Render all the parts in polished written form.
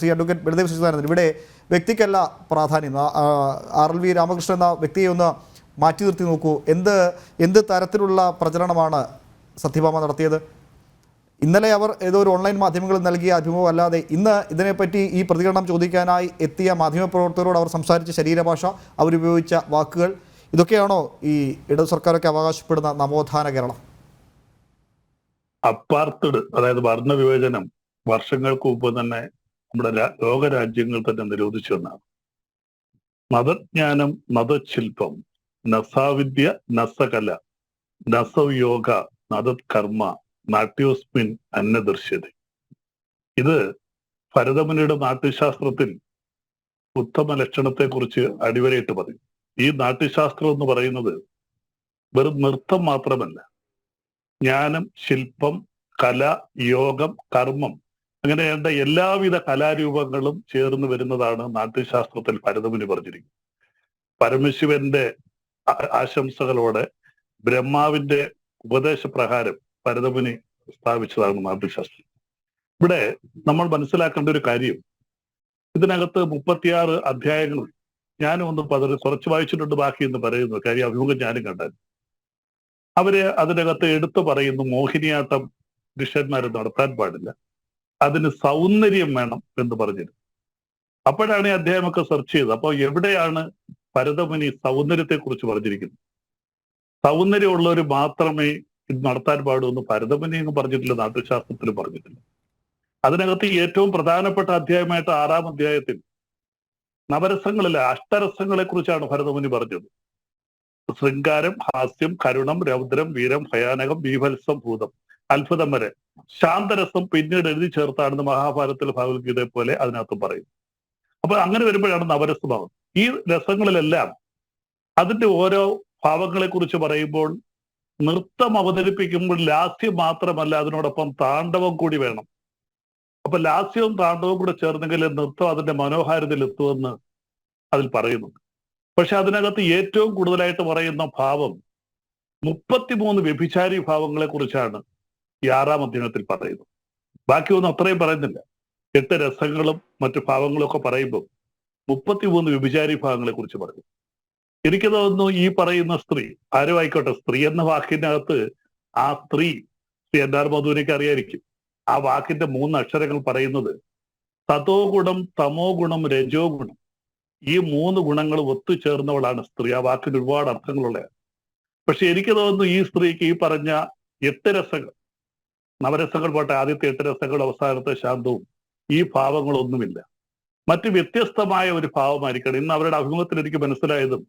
Shri advocate Baladev Sachidanandan, ഇവിടെ വ്യക്തിക്കല്ല പ്രാധാന്യം. RLV Ramakrishnan എന്ന വ്യക്തിയെ ഒന്ന് മാറ്റി നിർത്തി നോക്കൂ. എന്ത് തരത്തിലുള്ള പ്രചരണമാണ് സത്യഭാമ നടത്തിയത്? ഇന്നലെ അവർ ഏതോ ഒരു ഓൺലൈൻ മാധ്യമങ്ങളിൽ നൽകിയ അഭിമുഖം അല്ലാതെ ഇന്ന് ഇതിനെപ്പറ്റി ഈ പ്രതികരണം ചോദിക്കാനായി എത്തിയ മാധ്യമപ്രവർത്തകരോട് അവർ സംസാരിച്ച ശരീരഭാഷ, അവരുപയോഗിച്ച വാക്കുകൾ, ഇതൊക്കെയാണോ ഈ ഇടതു സർക്കാരൊക്കെ അവകാശപ്പെടുന്ന നവോത്ഥാന കേരളം? അപ്പാർത്തഡ്, അതായത് വർണ്ണവിവേചനം വർഷങ്ങൾക്ക് മുമ്പ് തന്നെ നമ്മുടെ ലോകരാജ്യങ്ങൾ തന്നെ നിരോധിച്ചു എന്നാണ്. മതജ്ഞാനം, മതശില്പം, നസാവിദ്യ, നസകല, നസവയോഗ, നദത്കർമ്മ, നാട്യോസ്മിൻ അന്നദൃശ്യത. ഇത് ഭരതമുനിയുടെ നാട്യശാസ്ത്രത്തിൽ ഉത്തമ ലക്ഷണത്തെക്കുറിച്ച് അടിവരയിട്ട് പറയും. ഈ നാട്യശാസ്ത്രം എന്ന് പറയുന്നത് വെറും നൃത്തം മാത്രമല്ല, ജ്ഞാനം, ശില്പം, കല, യോഗം, കർമ്മം, അങ്ങനെ വേണ്ട എല്ലാവിധ കലാരൂപങ്ങളും ചേർന്ന് വരുന്നതാണ് നാട്യശാസ്ത്രത്തിൽ ഭരതമുനി പറഞ്ഞിരിക്കുന്നത്. പരമശിവന്റെ ആശംസകളോടെ ബ്രഹ്മാവിന്റെ ഉപദേശപ്രകാരം ഭരതമുനി സ്ഥാപിച്ചതാണ് നാട്യശാസ്ത്രം. ഇവിടെ നമ്മൾ മനസ്സിലാക്കേണ്ട ഒരു കാര്യം, ഇതിനകത്ത് 36 അധ്യായങ്ങൾ ഞാനും ഒന്ന് കുറച്ച് വായിച്ചിട്ടുണ്ട്, ബാക്കി എന്ന് പറയുന്നു. കാര്യം അഭിമുഖം ഞാനും കണ്ടായിരുന്നു. അവര് അതിനകത്ത് എടുത്തു പറയുന്നു, മോഹിനിയാട്ടം പുരുഷന്മാർ നടത്താൻ പാടില്ല, അതിന് സൗന്ദര്യം വേണം എന്ന് പറഞ്ഞിരുന്നു. അപ്പോഴാണ് ഈ അധ്യായമൊക്കെ സെർച്ച് ചെയ്തത്. അപ്പോൾ എവിടെയാണ് ഭരതമുനി സൗന്ദര്യത്തെ കുറിച്ച് പറഞ്ഞിരിക്കുന്നത്? സൗന്ദര്യമുള്ളവർ മാത്രമേ ഇത് നടത്താൻ പാടൂ എന്ന് ഭരതമുനി എന്ന് പറഞ്ഞിട്ടില്ല, നാട്യശാസ്ത്രത്തിൽ പറഞ്ഞിട്ടില്ല. അതിനകത്ത് ഏറ്റവും പ്രധാനപ്പെട്ട അധ്യായമായിട്ട് 6-ാം അധ്യായത്തിൽ നവരസങ്ങളിലെ അഷ്ടരസങ്ങളെ കുറിച്ചാണ് ഭരതമുനി പറഞ്ഞത്. ശൃംഗാരം, ഹാസ്യം, കരുണം, രൗദ്രം, വീരം, ഭയാനകം, ബീഭത്സം, ഭൂതം, അത്ഭുതം വരെ. ശാന്തരസം പിന്നീട് എഴുതി ചേർത്താണെന്ന് മഹാഭാരതത്തിൽ ഭഗവത്ഗീതയെ പോലെ അതിനകത്ത് പറയും. അപ്പൊ അങ്ങനെ വരുമ്പോഴാണ് നവരസമാകുന്നത്. ഈ രസങ്ങളിലെല്ലാം അതിന്റെ ഓരോ ഭാവങ്ങളെ കുറിച്ച് പറയുമ്പോൾ നൃത്തം അവതരിപ്പിക്കുമ്പോൾ ലാസ്യം മാത്രമല്ല, അതിനോടൊപ്പം താണ്ഡവം കൂടി വേണം. അപ്പൊ ലാസ്യവും താണ്ഡവവും കൂടെ ചേർന്നെങ്കിൽ നൃത്തം അതിന്റെ മനോഹാരിതയിൽ എത്തുമെന്ന് അതിൽ പറയുന്നുണ്ട്. പക്ഷെ അതിനകത്ത് ഏറ്റവും കൂടുതലായിട്ട് പറയുന്ന ഭാവം 33 വ്യഭിചാരി ഭാവങ്ങളെ കുറിച്ചാണ് ഈ 6-ാം അധ്യായത്തിൽ പറയുന്നത്. ബാക്കിയൊന്നും അത്രയും പറയുന്നില്ല. 8 രസങ്ങളും മറ്റു ഭാവങ്ങളും ഒക്കെ പറയുമ്പോൾ 33 വ്യഭിചാരി ഭാവങ്ങളെ കുറിച്ച് പറയും. എനിക്ക് തോന്നുന്നു ഈ പറയുന്ന സ്ത്രീ ആരും ആയിക്കോട്ടെ, സ്ത്രീ എന്ന വാക്കിനകത്ത് ആ സ്ത്രീ NR മധുവിനേക്ക് അറിയായിരിക്കും. ആ വാക്കിന്റെ 3 അക്ഷരങ്ങൾ പറയുന്നത് സതോ ഗുണം, തമോ ഗുണം, രജോ ഗുണം. ഈ 3 ഗുണങ്ങൾ ഒത്തുചേർന്നവളാണ് സ്ത്രീ. ആ വാക്കിന് ഒരുപാട് അർത്ഥങ്ങളുള്ളതാണ്. പക്ഷെ എനിക്ക് തോന്നുന്നു ഈ സ്ത്രീക്ക് ഈ പറഞ്ഞ 8 രസങ്ങൾ, നവരസങ്ങൾ പോട്ടെ, ആദ്യത്തെ 8 രസങ്ങൾ, അവസാനത്തെ ശാന്തവും, ഈ ഭാവങ്ങളൊന്നുമില്ല. മറ്റു വ്യത്യസ്തമായ ഒരു ഭാവമായിരിക്കണം. ഇന്ന് അവരുടെ അഭിമുഖത്തിൽ എനിക്ക് മനസ്സിലായതും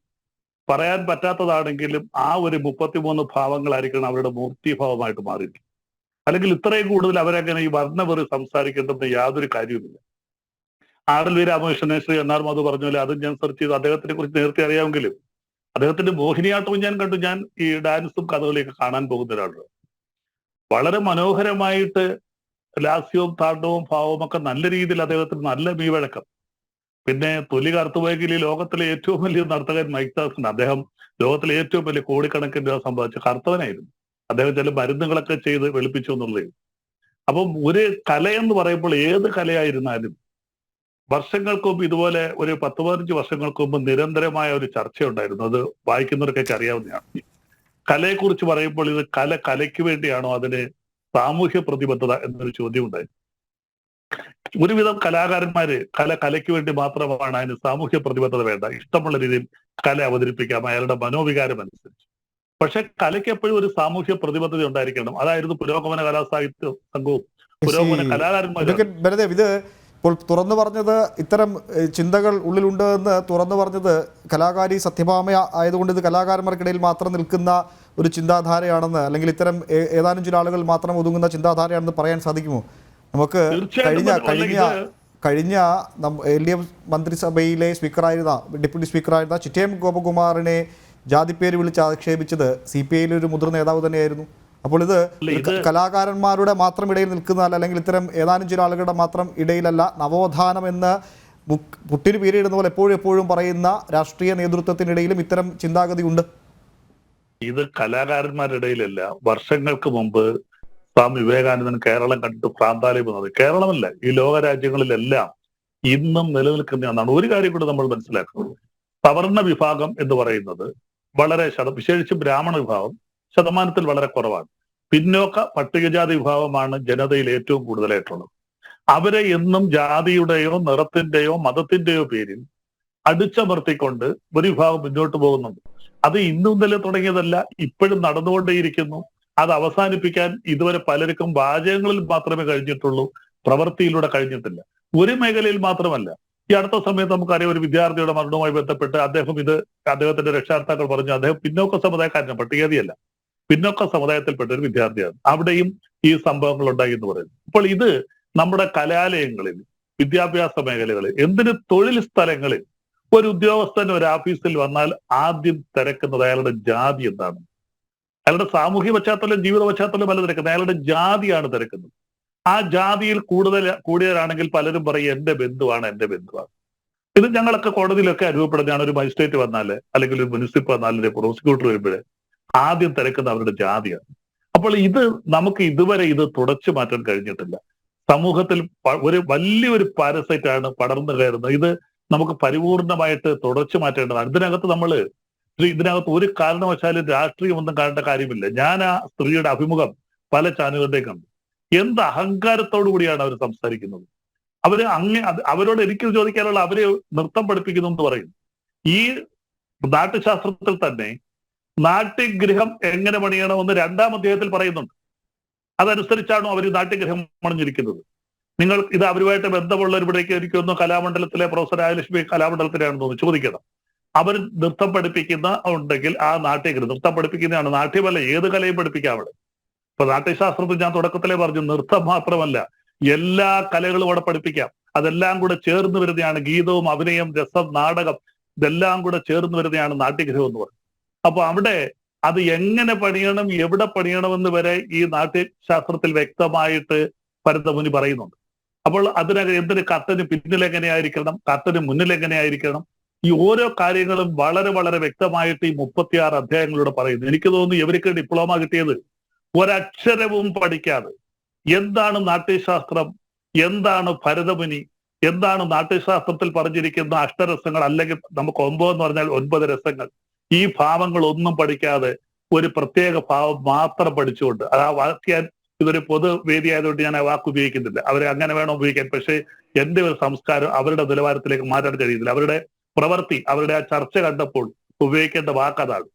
പറയാൻ പറ്റാത്തതാണെങ്കിലും ആ ഒരു 33 ഭാവങ്ങളായിരിക്കണം അവരുടെ മൂർത്തിഭാവമായിട്ട് മാറിയിട്ട്. അല്ലെങ്കിൽ ഇത്രയും കൂടുതൽ അവരങ്ങനെ ഈ വർണ്ണവെറി സംസാരിക്കേണ്ടെന്ന് യാതൊരു കാര്യവുമില്ല. RLV രാമകൃഷ്ണനെ ശ്രീ NR മധു പറഞ്ഞ പോലെ അതും ഞാൻ സെർച്ച് ചെയ്തു. അദ്ദേഹത്തിനെ കുറിച്ച് നേരത്തെ അറിയാമെങ്കിലും അദ്ദേഹത്തിന്റെ മോഹിനിയാട്ടവും ഞാൻ കണ്ടു. ഞാൻ ഈ ഡാൻസും കഥകളിയൊക്കെ കാണാൻ പോകുന്ന ഒരാളാണ്. വളരെ മനോഹരമായിട്ട് ലാസ്യവും താണ്ഡവും ഭാവവും ഒക്കെ നല്ല രീതിയിൽ അദ്ദേഹത്തിന് നല്ല മീവഴക്കം. പിന്നെ തൊലി കറുത്തുപോയെങ്കിൽ ഈ ലോകത്തിലെ ഏറ്റവും വലിയ നർത്തകൻ മൈക്ക് ടൈസൺ, അദ്ദേഹം ലോകത്തിലെ ഏറ്റവും വലിയ കോടിക്കണക്കിന് രൂപ സമ്പാദിച്ച കറുത്തവനായിരുന്നു. അദ്ദേഹം ചില മരുന്നുകളൊക്കെ ചെയ്ത് വെളുപ്പിച്ചു എന്നുള്ളതേ. അപ്പം ഒരു കലയെന്ന് പറയുമ്പോൾ ഏത് കലയായിരുന്നാലും വർഷങ്ങൾക്ക് മുമ്പ് ഇതുപോലെ ഒരു 10-15 വർഷങ്ങൾക്ക് മുമ്പ് നിരന്തരമായ ഒരു ചർച്ചയുണ്ടായിരുന്നു. അത് വായിക്കുന്നവർക്കൊക്കെ അറിയാവുന്നതാണ്. കലയെക്കുറിച്ച് പറയുമ്പോൾ ഇത് കലയ്ക്ക് വേണ്ടിയാണോ, അതിന് സാമൂഹ്യ പ്രതിബദ്ധത എന്നൊരു ചോദ്യം ഉണ്ടായിരുന്നു. ഒരുവിധം കലാകാരന്മാര് കലയ്ക്ക് വേണ്ടി മാത്രമാണ്, അതിന് സാമൂഹ്യ പ്രതിബദ്ധത വേണ്ട, ഇഷ്ടമുള്ള രീതിയിൽ കല അവതരിപ്പിക്കാം അയാളുടെ മനോവികാരം അനുസരിച്ച്. പക്ഷെ കലയ്ക്ക് എപ്പോഴും ഒരു സാമൂഹ്യ പ്രതിബദ്ധത ഉണ്ടായിരിക്കണം. അതായിരുന്നു പുരോഗമന കലാസാഹിത്യ സംഘവും പുരോഗമന കലാകാരന്മാരും. ഇത് ഇപ്പോൾ തുറന്നു പറഞ്ഞത്, ഇത്തരം ചിന്തകൾ ഉള്ളിലുണ്ട് എന്ന് തുറന്നു പറഞ്ഞത് കലാകാരി സത്യഭാമ ആയതുകൊണ്ട് ഇത് കലാകാരന്മാർക്കിടയിൽ മാത്രം നിൽക്കുന്ന ഒരു ചിന്താധാരയാണെന്ന്, അല്ലെങ്കിൽ ഇത്തരം ഏതാനും ചില ആളുകൾ മാത്രം ഒതുങ്ങുന്ന ചിന്താധാരയാണെന്ന് പറയാൻ സാധിക്കുമോ? നമുക്ക് കഴിഞ്ഞ LDF മന്ത്രിസഭയിലെ ഡെപ്യൂട്ടി സ്പീക്കറായിരുന്ന ചിറ്റയം ഗോപകുമാറിനെ ജാതിപ്പേര് വിളിച്ച് ആക്ഷേപിച്ചത് CPIയിലെ ഒരു മുതിർന്ന നേതാവ് തന്നെയായിരുന്നു. അപ്പോൾ ഇത് കലാകാരന്മാരുടെ മാത്രം ഇടയിൽ നിൽക്കുന്നതല്ല, അല്ലെങ്കിൽ ഇത്തരം ഏതാനും ചില ആളുകളുടെ മാത്രം ഇടയിലല്ല. നവോത്ഥാനം എന്ന് പുട്ടിന് പേരിടുന്ന പോലെ എപ്പോഴും പറയുന്ന രാഷ്ട്രീയ നേതൃത്വത്തിനിടയിലും ഇത്തരം ചിന്താഗതി ഉണ്ട്. ഇത് കലാകാരന്മാരുടെ ഇടയിലല്ല. വർഷങ്ങൾക്ക് മുമ്പ് സ്വാമി വിവേകാനന്ദൻ കേരളം കണ്ടിട്ട് പ്രാന്താലയം വന്നത്. കേരളമല്ല, ഈ ലോക രാജ്യങ്ങളിലെല്ലാം ഇന്നും നിലനിൽക്കുന്ന ഒന്നാണ്. ഒരു കാര്യം കൂടി നമ്മൾ മനസ്സിലാക്കണം. സവർണ വിഭാഗം എന്ന് പറയുന്നത് വളരെ വിശേഷിച്ച് ബ്രാഹ്മണ വിഭാഗം ശതമാനത്തിൽ വളരെ കുറവാണ്. പിന്നോക്ക പട്ടികജാതി വിഭാഗമാണ് ജനതയിൽ ഏറ്റവും കൂടുതലായിട്ടുള്ളത്. അവരെ എന്നും ജാതിയുടെയോ നിറത്തിന്റെയോ മതത്തിന്റെയോ പേരിൽ അടിച്ചമർത്തിക്കൊണ്ട് ഒരു വിഭാഗം മുന്നോട്ട് പോകുന്നുണ്ട്. അത് ഇന്നും ഇന്നലെ തുടങ്ങിയതല്ല, ഇപ്പോഴും നടന്നുകൊണ്ടേയിരിക്കുന്നു. അത് അവസാനിപ്പിക്കാൻ ഇതുവരെ പലർക്കും വാചകങ്ങളിൽ മാത്രമേ കഴിഞ്ഞിട്ടുള്ളൂ, പ്രവൃത്തിയിലൂടെ കഴിഞ്ഞിട്ടില്ല. ഒരു മേഖലയിൽ മാത്രമല്ല. ഈ അടുത്ത സമയത്ത് നമുക്കറിയാം, ഒരു വിദ്യാർത്ഥിയുടെ മരണവുമായി ബന്ധപ്പെട്ട് അദ്ദേഹത്തിന്റെ രക്ഷാകർത്താക്കൾ പറഞ്ഞു അദ്ദേഹം പിന്നോക്ക സമുദായക്കാരനാണ്, പട്ടികജാതിയല്ല, പിന്നോക്ക സമുദായത്തിൽപ്പെട്ട ഒരു വിദ്യാർത്ഥിയാണ്. അവിടെയും ഈ സംഭവങ്ങൾ ഉണ്ടായി എന്ന് പറയുന്നു. അപ്പോൾ ഇത് നമ്മുടെ കലാലയങ്ങളിൽ, വിദ്യാഭ്യാസ മേഖലകളിൽ, എന്തിന് തൊഴിൽ സ്ഥലങ്ങളിൽ ഒരു ഉദ്യോഗസ്ഥൻ ഒരു ഓഫീസിൽ വന്നാൽ ആദ്യം തിരക്കുന്നത് അയാളുടെ ജാതി എന്താണ്, അയാളുടെ സാമൂഹ്യ പശ്ചാത്തലം, ജീവിത പശ്ചാത്തലം അല്ല തിരക്കുന്നത്, അയാളുടെ ജാതിയാണ് തിരക്കുന്നത്. ആ ജാതിയിൽ കൂടുതലാണെങ്കിൽ പലരും പറയും എന്റെ ബന്ധുവാണ്, എന്റെ ബന്ധുവാണ്. ഇത് ഞങ്ങളൊക്കെ കോടതിയിലൊക്കെ അനുഭവപ്പെടുന്നതാണ്. ഒരു മജിസ്ട്രേറ്റ് വന്നാല്, അല്ലെങ്കിൽ ഒരു മുനിസിപ്പൽ വന്നാലും പ്രോസിക്യൂട്ടർ വരുമ്പോഴേ ആദ്യം തിരക്കുന്ന അവരുടെ ജാതിയാണ്. അപ്പോൾ ഇത് നമുക്ക് ഇതുവരെ ഇത് തുടച്ചു മാറ്റാൻ കഴിഞ്ഞിട്ടില്ല. സമൂഹത്തിൽ ഒരു വലിയൊരു പാരസൈറ്റ് ആണ് പടർന്നു കയറുന്നത്. ഇത് നമുക്ക് പരിപൂർണമായിട്ട് തുടച്ചു മാറ്റേണ്ടതാണ്. ഇതിനകത്ത് ഒരു കാരണവശാലും രാഷ്ട്രീയം ഒന്നും കാണേണ്ട കാര്യമില്ല. ഞാൻ ആ സ്ത്രീയുടെ അഭിമുഖം പല ചാനലുകളുടെയും കണ്ടു. എന്ത് അഹങ്കാരത്തോടു കൂടിയാണ് അവർ സംസാരിക്കുന്നത്. അവരോട് എനിക്ക് ചോദിക്കാനുള്ള, അവരെ നൃത്തം പഠിപ്പിക്കുന്നു എന്ന് പറയും. ഈ നാട്യശാസ്ത്രത്തിൽ തന്നെ നാട്യഗൃഹം എങ്ങനെ പണിയണമെന്ന് 2-ാം അധ്യായത്തിൽ പറയുന്നുണ്ട്. അതനുസരിച്ചാണോ അവർ നാട്യഗൃഹം പണിഞ്ഞിരിക്കുന്നത്? നിങ്ങൾ ഇത് അവരുമായിട്ട് ബന്ധമുള്ളവരിവിടേക്ക് എനിക്കൊന്ന് കലാമണ്ഡലത്തിലെ പ്രൊഫസർ രാജലക്ഷ്മി കലാമണ്ഡലത്തിലാണെന്ന് തോന്നുന്നു, ചോദിക്കണം. അവർ നൃത്തം പഠിപ്പിക്കുന്ന ഉണ്ടെങ്കിൽ ആ നാട്യഗൃഹം നൃത്തം പഠിപ്പിക്കുന്നതാണ്, നാട്യമല്ല ഏത് കലയും പഠിപ്പിക്കാം അവിടെ. ഇപ്പൊ നാട്യശാസ്ത്രത്തിൽ ഞാൻ തുടക്കത്തിലേ പറഞ്ഞു, നൃത്തം മാത്രമല്ല എല്ലാ കലകളും അവിടെ പഠിപ്പിക്കാം. അതെല്ലാം കൂടെ ചേർന്ന് വരുന്നതാണ് ഗീതവും അഭിനയം, രസം, നാടകം, ഇതെല്ലാം കൂടെ ചേർന്ന് വരുന്നതാണ് നാട്യഗൃഹം എന്ന് പറയുന്നത്. അപ്പൊ അവിടെ അത് എങ്ങനെ പണിയണം, എവിടെ പണിയണമെന്ന് വരെ ഈ നാട്യശാസ്ത്രത്തിൽ വ്യക്തമായിട്ട് ഭരതമുനി പറയുന്നുണ്ട്. അപ്പോൾ എന്തിന് കർട്ടന് പിന്നിലെങ്ങനെയായിരിക്കണം, കർട്ടന് മുന്നിലെങ്ങനെയായിരിക്കണം, ഈ ഓരോ കാര്യങ്ങളും വളരെ വളരെ വ്യക്തമായിട്ട് ഈ 36 അധ്യായങ്ങളിലൂടെ പറയുന്നു. എനിക്ക് തോന്നുന്നു ഇവർക്ക് ഡിപ്ലോമ കിട്ടിയത് ഒരക്ഷരവും പഠിക്കാതെ എന്താണ് നാട്യശാസ്ത്രം, എന്താണ് ഭരതമുനി, എന്താണ് നാട്യശാസ്ത്രത്തിൽ പറഞ്ഞിരിക്കുന്ന അഷ്ടരസങ്ങൾ, അല്ലെങ്കിൽ നമുക്ക് 9 എന്ന് പറഞ്ഞാൽ 9 രസങ്ങൾ, ഈ ഭാവങ്ങൾ ഒന്നും പഠിക്കാതെ ഒരു പ്രത്യേക ഭാവം മാത്രം പഠിച്ചുകൊണ്ട്, അത് ആ വാക്യാൻ ഇതൊരു പൊതുവേദി ആയതുകൊണ്ട് ഞാൻ ആ വാക്ക് ഉപയോഗിക്കുന്നില്ല, അവരെ അങ്ങനെ വേണം ഉപയോഗിക്കാൻ. പക്ഷേ എന്റെ ഒരു സംസ്കാരം അവരുടെ നിലവാരത്തിലേക്ക് മാറ്റാൻ കഴിയുന്നില്ല. അവരുടെ പ്രവൃത്തി, അവരുടെ ആ ചർച്ച കണ്ടപ്പോൾ ഉപയോഗിക്കേണ്ട വാക്ക് അതാണ്.